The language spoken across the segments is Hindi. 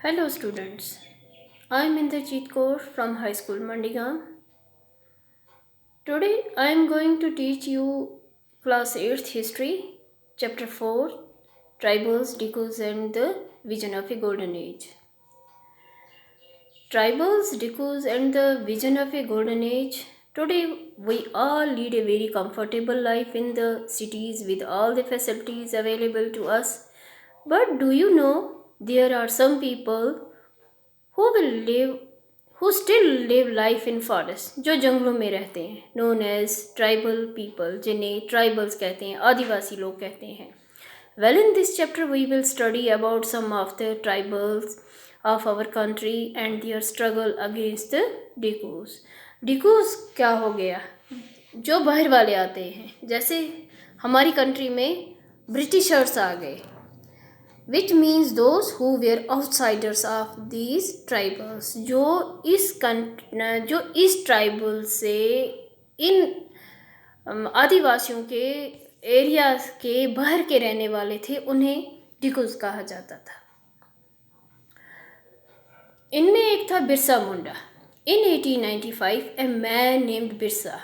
Hello students, I am Inderjeet Kaur from High School Mandigam. Today I am going to teach you class 8th history, chapter 4, Tribals, Dicus and the Vision of a Golden Age. Tribals, Dicus and the Vision of a Golden Age. Today we all lead a very comfortable life in the cities with all the facilities available to us. But do you know there are some people who will live who still live life in forest, जो जंगलों में रहते हैं, known as tribal people, जिन्हें tribals कहते हैं, आदिवासी लोग कहते हैं. Well, in this chapter we will study about some of the tribals of our country and their struggle against the Dicus. Dicus क्या हो गया? जो बाहर वाले आते हैं, जैसे हमारी कंट्री में ब्रिटिशर्स आ गए, which means those who were outsiders of these tribals, जो इस ट्राइबल से इन आदिवासियों के एरिया के बाहर के रहने वाले थे, उन्हें डिकुस कहा जाता था. इनमें एक था Birsa Munda. In 1895 a man named Birsa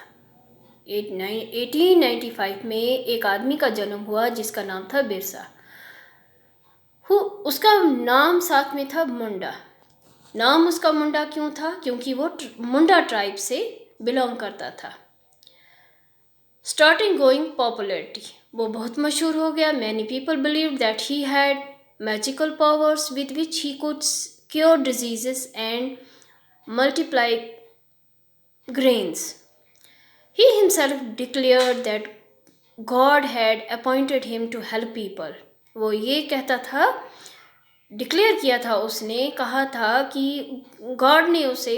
1895 में एक आदमी का जन्म हुआ जिसका नाम था बिरसा. उसका नाम साथ में था मुंडा. नाम उसका मुंडा क्यों था? क्योंकि वो मुंडा ट्राइब से बिलोंग करता था. स्टार्टिंग गोइंग पॉपुलरिटी, वो बहुत मशहूर हो गया. Many people believe that he had magical powers with which he could cure diseases and multiply grains. He himself declared that God had appointed him to help people. वो ये कहता था, डिक्लेयर किया था, उसने कहा था कि गॉड ने उसे,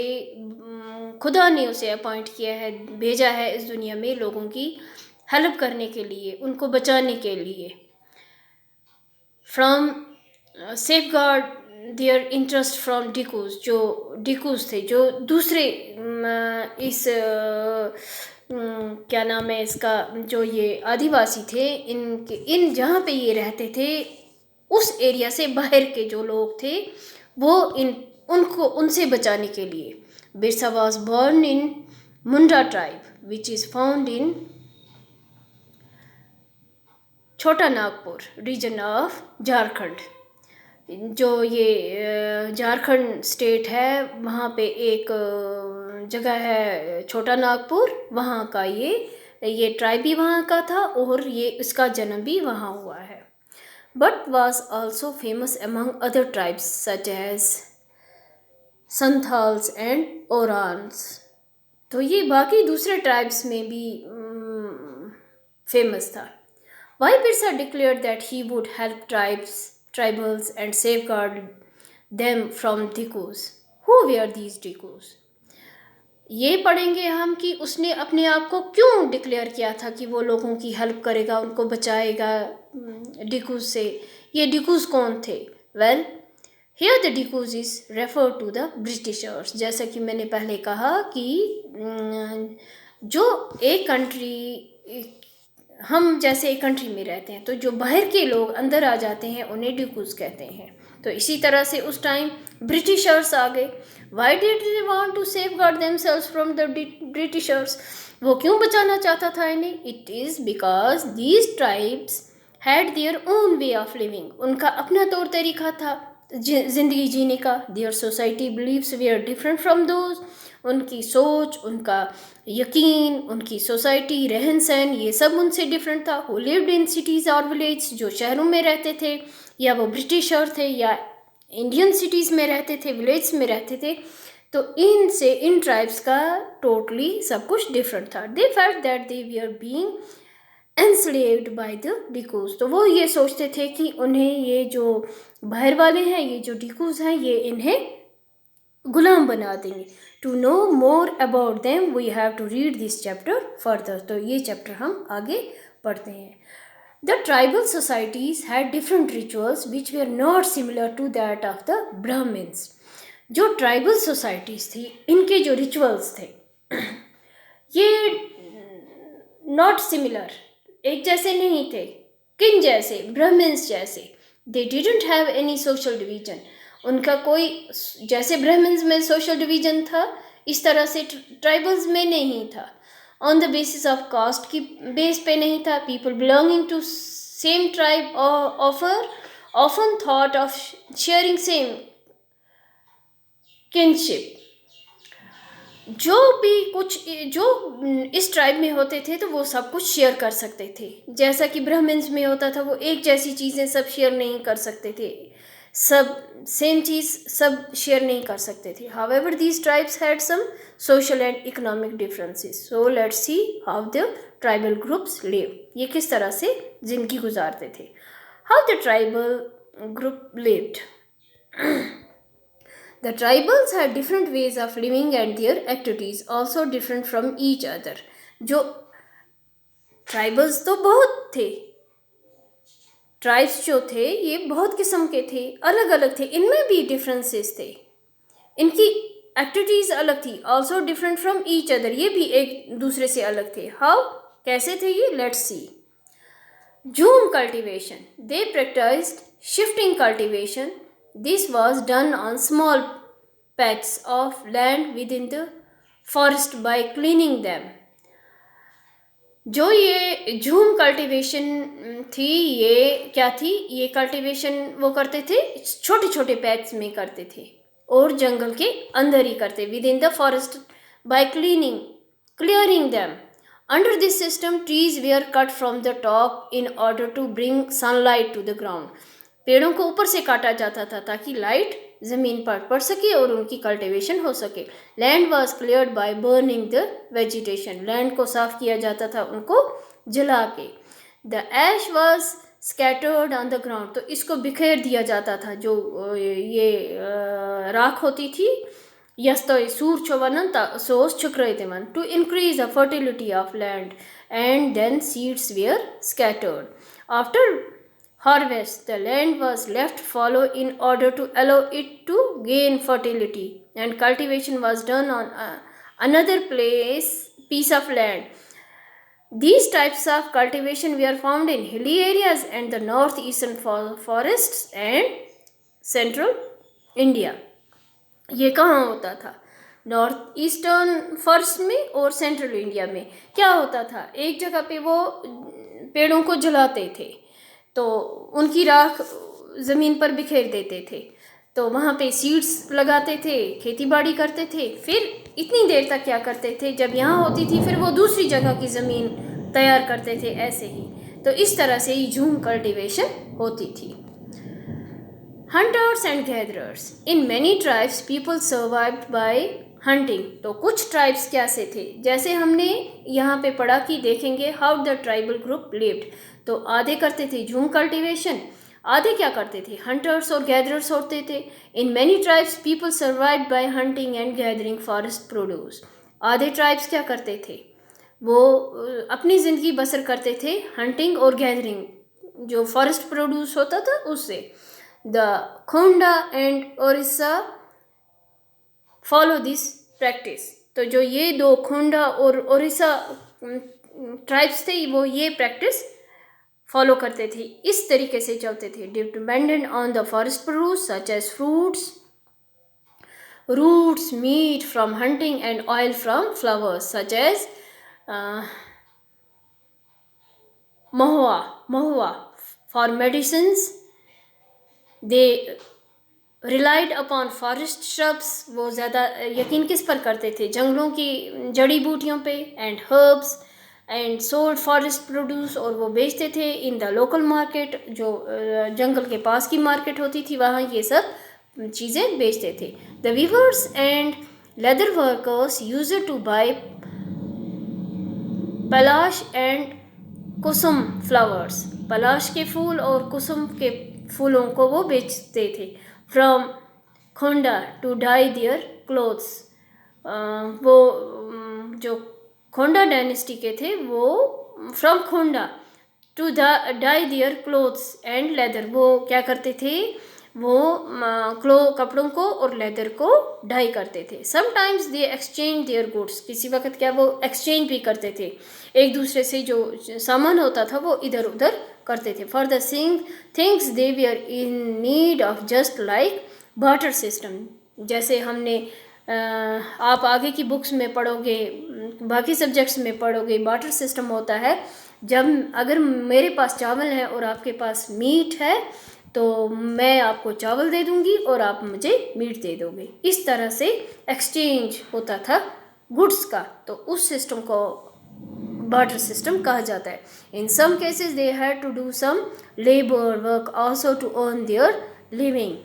खुदा ने उसे अपॉइंट किया है, भेजा है इस दुनिया में लोगों की हेल्प करने के लिए, उनको बचाने के लिए. From safeguard their interest from dikus, जो डिकुस थे, जो दूसरे इस क्या नाम है इसका, जो ये आदिवासी थे, इन जहाँ पे ये रहते थे उस एरिया से बाहर के जो लोग थे, वो उनसे बचाने के लिए. Birsa was born in Munda tribe which is found in छोटा नागपुर रीजन ऑफ झारखंड. जो ये झारखंड स्टेट है, वहाँ पे एक जगह है छोटा नागपुर, वहाँ का ये ट्राइब भी वहाँ का था और ये इसका जन्म भी वहाँ हुआ है. But was also famous among other tribes such as Santhals and Orans. तो ये बाकी दूसरे ट्राइब्स में भी फेमस था. Why Birsa declared that he would help tribals and safeguard them from Dicus. Who were these Dicus? ये पढ़ेंगे हम कि उसने अपने आप को क्यों डिक्लेयर किया था कि वो लोगों की हेल्प करेगा, उनको बचाएगा डिकुस से. ये डिकुस कौन थे? Well, here the dikus is refer to the Britishers. जैसा कि मैंने पहले कहा कि जो एक कंट्री, हम जैसे एक कंट्री में रहते हैं, तो जो बाहर के लोग अंदर आ जाते हैं उन्हें डिकुस कहते हैं. तो इसी तरह से उस टाइम ब्रिटिशर्स आ गए. Why did they want to safeguard themselves from the Britishers? वो क्यों बचाना चाहता था इन्हें? It is because these tribes had their own way of living. उनका अपना तौर तरीका था ज़िंदगी जीने का. Their society believes they are different from those. उनकी सोच, उनका यकीन, उनकी सोसाइटी, रहन सहन, ये सब उनसे डिफरेंट था. हु लिव्ड इन सिटीज़ और विलेज, जो शहरों में रहते थे, या वो ब्रिटिशर थे या इंडियन सिटीज़ में रहते थे, विलेज में रहते थे. तो इन ट्राइब्स का टोटली सब कुछ डिफरेंट था. They felt that they we are being enslaved by the dikus. तो वो ये सोचते थे कि उन्हें ये जो बाहर वाले हैं, ये जो डिकुस हैं, ये इन्हें गुलाम बना देंगे. To know more about them we have to read this chapter further. तो ये चैप्टर हम आगे पढ़ते हैं. The tribal societies had different rituals which were not similar to that of the Brahmins. जो ट्राइबल सोसाइटीज़ थी, इनके जो रिचुअल्स थे ये नॉट सिमिलर, एक जैसे नहीं थे. किन जैसे? ब्राह्मण्स जैसे. They didn't have any social division. उनका कोई, जैसे ब्राह्मण्स में सोशल डिवीजन था, इस तरह से ट्राइबल्स में नहीं था. On the basis of caste की बेस पे नहीं था. People belonging to same tribe often thought of sharing same kinship. जो भी कुछ जो इस ट्राइब में होते थे तो वो सब कुछ शेयर कर सकते थे. जैसा कि ब्राह्मण्स में होता था, वो एक जैसी चीज़ें सब शेयर नहीं कर सकते थे. सब सेम चीज़ सब शेयर नहीं कर सकते थे. However these tribes had some social and economic differences. So let's see how the tribal groups live. ये किस तरह से जिंदगी गुजारते थे. How the tribal group lived. The tribals had different ways of living and their activities also different from each other. जो tribals तो बहुत थे. ट्राइब्स जो थे ये बहुत किस्म के थे, अलग अलग थे. इनमें भी डिफरेंसेस थे. इनकी एक्टिविटीज़ अलग थी. Also different from each other. ये भी एक दूसरे से अलग थे. हाउ, कैसे थे ये, let's see. Zoom cultivation. They practised shifting cultivation. This was done on small patches of land within the forest by cleaning them. जो ये झूम कल्टीवेशन थी, ये क्या थी, ये कल्टीवेशन वो करते थे छोटे छोटे पैच में करते थे और जंगल के अंदर ही करते, within the forest, by clearing them. Under this system trees were cut from the top in order to bring sunlight to the ground. पेड़ों को ऊपर से काटा जाता था ताकि लाइट ज़मीन पर पड़ सके और उनकी कल्टीवेशन हो सके. Land was cleared by burning the vegetation. Land को साफ किया जाता था उनको जला के. The ash was scattered on the ground. तो इसको बिखेर दिया जाता था. जो ये राख होती थी, यस्तो सूर चोवनन सोस चुक्रयतिमन to increase the fertility of land and then seeds were scattered. After harvest, the land was left fallow in order to allow it to gain fertility, and cultivation was done on another piece of land. These types of cultivation were found in hilly areas and the northeastern forests and central India. ये कहाँ होता था, नॉर्थ ईस्टर्न फॉरेस्ट में और सेंट्रल इंडिया में. क्या होता था, एक जगह पे वो पेड़ों को जलाते थे तो उनकी राख ज़मीन पर बिखेर देते थे. तो वहाँ पे सीड्स लगाते थे, खेती बाड़ी करते थे. फिर इतनी देर तक क्या करते थे, जब यहाँ होती थी फिर वो दूसरी जगह की ज़मीन तैयार करते थे. ऐसे ही तो इस तरह से ही झूम कल्टीवेशन होती थी. Hunters and gatherers. In many tribes people survived bye hunting. तो कुछ ट्राइब्स कैसे थे, जैसे हमने यहाँ पे पढ़ा कि देखेंगे how the tribal group lived. तो आधे करते थे झूम कल्टीवेशन, आधे क्या करते थे, हंटर्स और गैदरर्स होते थे. In many tribes people survived bye hunting and gathering forest produce. आधे ट्राइब्स क्या करते थे, वो अपनी ज़िंदगी बसर करते थे हंटिंग और गैदरिंग, जो फॉरेस्ट प्रोड्यूस होता था उससे. The Khonda and Orissa follow this practice. तो जो ये दो खोंडा और ओरिस्सा ट्राइब्स थे वो ये प्रैक्टिस फॉलो करते थे, इस तरीके से चलते थे. Dependent on the forest produce such as fruits, roots, meat from hunting and oil from flowers such as mahua for medicines. They relied upon forest shrubs. वो ज़्यादा यकीन किस पर करते थे, जंगलों की जड़ी बूटियों पे. And herbs and sold forest produce. और वो बेचते थे इन द लोकल मार्केट, जो जंगल के पास की मार्केट होती थी वहाँ ये सब चीज़ें बेचते थे. The weavers and leather workers used to buy palash and kusum flowers. पलाश के फूल और कुसुम के फूलों को वो बेचते थे. From Khonda to dye their clothes. वो जो खोंडा डायनेस्टी के थे वो from Khonda to dye their clothes and leather. वो क्या करते थे, वो कपड़ों को और लेदर को डाई करते थे. Sometimes they exchange their goods. किसी वक्त क्या वो एक्सचेंज भी करते थे, एक दूसरे से जो सामान होता था वो इधर उधर करते थे। For the things they were in need of, just like barter system. जैसे हमने आप आगे की बुक्स में पढ़ोगे, बाकी सब्जेक्ट्स में पढ़ोगे, बार्टर सिस्टम होता है जब अगर मेरे पास चावल है और आपके पास मीट है तो मैं आपको चावल दे दूंगी और आप मुझे मीट दे दोगे। इस तरह से एक्सचेंज होता था गुड्स का, तो उस सिस्टम को बार्टर सिस्टम कहा जाता है। In some cases they had to do some labour work also to earn their living.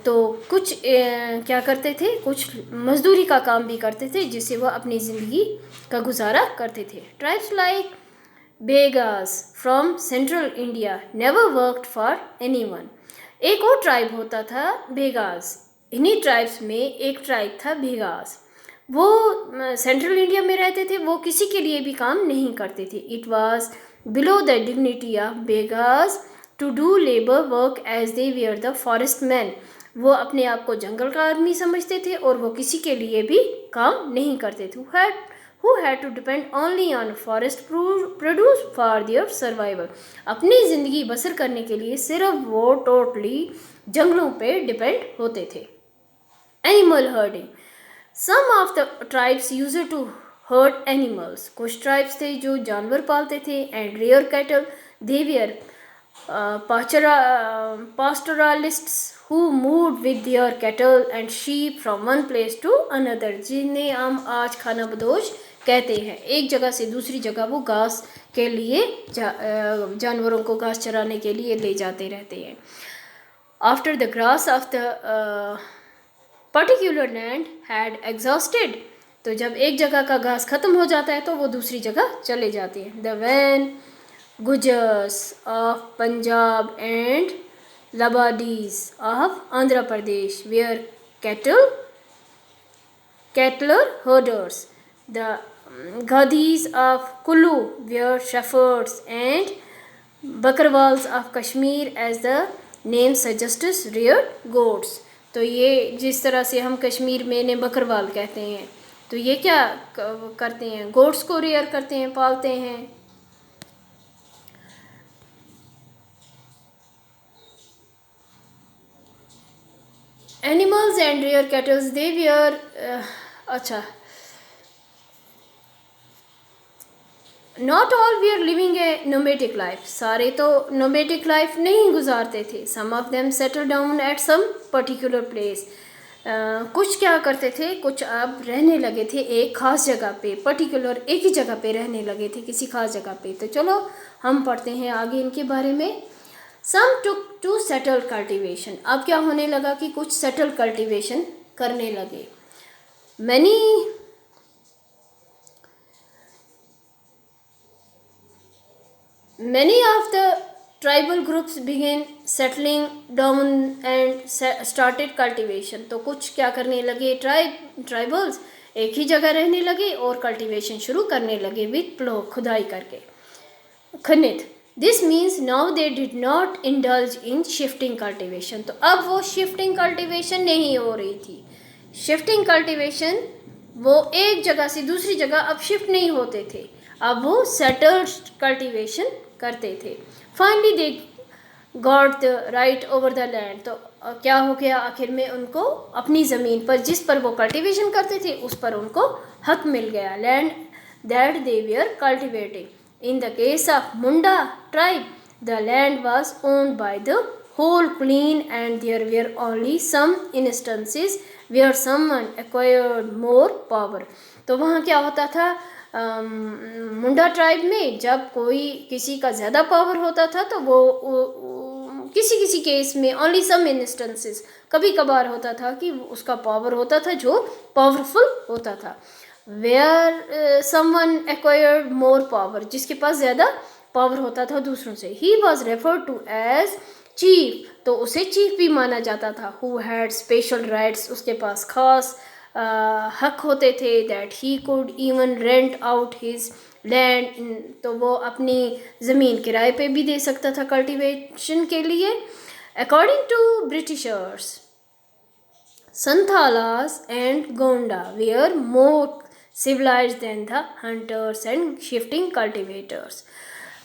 तो कुछ क्या करते थे, कुछ मजदूरी का काम भी करते थे जिससे वह अपनी ज़िंदगी का गुजारा करते थे। Tribes like Begas from central India never worked for anyone. एक और ट्राइब होता था बेगास। इन्हीं ट्राइब्स में एक ट्राइब था बेगास। वो सेंट्रल इंडिया में रहते थे, वो किसी के लिए भी काम नहीं करते थे। It was below the dignity of Baigas to do labour work as they were the forest man. वो अपने आप को जंगल का आदमी समझते थे और वो किसी के लिए भी काम नहीं करते थे। Who had to depend only on forest produce for their survival। अपनी ज़िंदगी बसर करने के लिए सिर्फ वो टोटली जंगलों पे डिपेंड होते थे। Animal herding, some of the tribes used to herd animals. कुछ ट्राइब्स थे जो जानवर पालते थे। And rear cattle, they were pastoralists who moved with their cattle and sheep from one place to another, जिन्हें हम आज खाना बदोश कहते हैं। एक जगह से दूसरी जगह वो घास के लिए जानवरों को घास चराने के लिए ले जाते रहते हैं। After the grass of the particular land had exhausted, तो जब एक जगह का घास खत्म हो जाता है तो वो दूसरी जगह चले जाते हैं। The Van Gujars of Punjab and Labadis of Andhra Pradesh were cattle herders. The Gadis of Kulu were shepherds, and Bakarwals of Kashmir, as the name suggests, reared goats। तो ये जिस तरह से हम कश्मीर में इन्हें बकरवाल कहते हैं, तो ये क्या करते हैं, गोट्स को रेयर करते हैं, पालते हैं। Animals and rare cattles they were अच्छा, not all we are living a nomadic life. सारे तो नोमेटिक लाइफ नहीं गुजारते थे। Some of them settle down at some particular place. कुछ क्या करते थे, कुछ अब रहने लगे थे एक खास जगह पे, पर्टिकुलर एक ही जगह पे रहने लगे थे, किसी खास जगह पे। तो चलो हम पढ़ते हैं आगे इनके बारे में। सम टुक टू सेटल कल्टिवेशन। अब क्या होने लगा कि कुछ सेटल कल्टिवेशन करने लगे। Many of the tribal groups began settling down and started cultivation। तो कुछ क्या करने लगे, ट्राइबल्स एक ही जगह रहने लगे और कल्टीवेशन शुरू करने लगे विद प्लो, खुदाई करके, खनित। This means now they did not indulge in shifting cultivation. तो अब वो शिफ्टिंग कल्टीवेशन नहीं हो रही थी। शिफ्टिंग कल्टीवेशन, वो एक जगह से दूसरी जगह अब शिफ्ट नहीं होते थे, अब वो सेटल्ड कल्टीवेशन करते थे। Finally they got the right over the land. तो क्या हो गया, आखिर में उनको अपनी ज़मीन पर जिस पर वो कल्टीवेशन करते थे उस पर उनको हक मिल गया। Land that they were cultivating. In the case of Munda tribe, the land was owned by the whole clan, and there were only some instances where someone acquired more power। तो वहाँ क्या होता था, मुंडा ट्राइब में जब कोई किसी का ज़्यादा पावर होता था तो वो किसी किसी केस में ओनली सम इंस्टेंसेस, कभी कभार होता था कि उसका पावर होता था जो पावरफुल होता था। Where someone acquired more power, जिसके पास ज़्यादा पावर होता था दूसरों से। He was referred to as chief, तो उसे चीफ भी माना जाता था। हु हैड स्पेशल राइट्स, उसके पास खास हक होते थे। That he could even rent out his land, तो वो अपनी ज़मीन किराए पे भी दे सकता था कल्टीवेशन के लिए। According to Britishers, Santhalas and Gonda were more civilized than the hunters and shifting cultivators।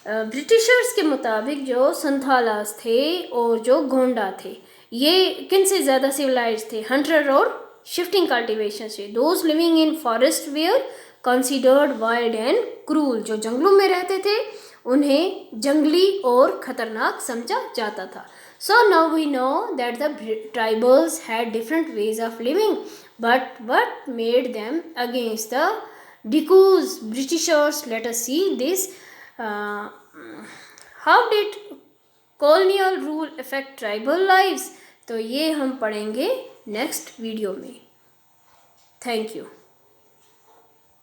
Britishers के मुताबिक जो संथालास थे और जो गोंडा थे, ये किन से ज़्यादा सिविलाइज थे? हंटर और शिफ्टिंग कल्टीवेशन से। Those living in forest were considered wild and cruel, जो जंगलों में रहते थे उन्हें जंगली और खतरनाक समझा जाता था। So now we know that the tribals had different ways of living, but what made them against the Dicus Britishers? Let us see this. Uh, how did colonial rule affect tribal lives? तो ये हम पढ़ेंगे नेक्स्ट वीडियो में। Thank you.